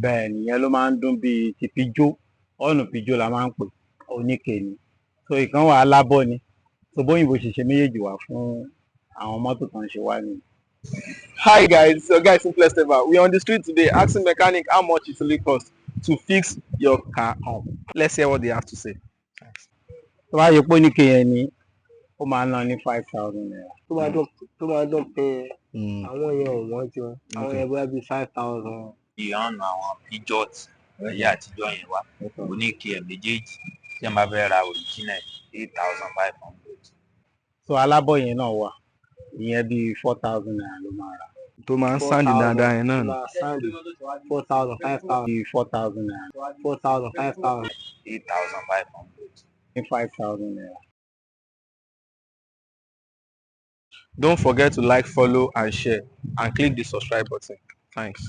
bẹ́ẹ̀ ni ìyẹn ló máa ń dún bíi ti pijó ọ̀nà pijó la máa ń pè oníke ni so ìkan wà alábọ̀ ni so bóyìnbó ṣe ṣe méjèèjì wà fún àwọn mọ́tò kan ṣe wá ni. Hi guys, it's your guy Simplest Ever. We're on the street today asking mechanic how much it really costs to fix your car up. Let's hear what they have to say. tó bá yẹ pé oníke yẹn ni ó máa ná ní 5,000 naira. tó máa dùn pé àwọn yẹn ò wọ́n jọ àwọn yẹn bóyá bíi 5,000. ìyọ̀nà àwọn pijot ẹ̀yà àtijọ́ yẹn wá oníke ẹ̀ méjèèjì tí wọ́n bá fẹ́ ra original 8,500. so alábọ̀ yẹn náà wà ìyẹn bíi 4,000 naira ló máa rà. tó máa ń sáǹdì dáadáa yẹn náà ni. 4,000 5,000 bíi 4,000 naira 4,000 5,000. 8,500. ní 5,000 naira. Don't forget to like, follow and share and click the subscribe button. Thanks.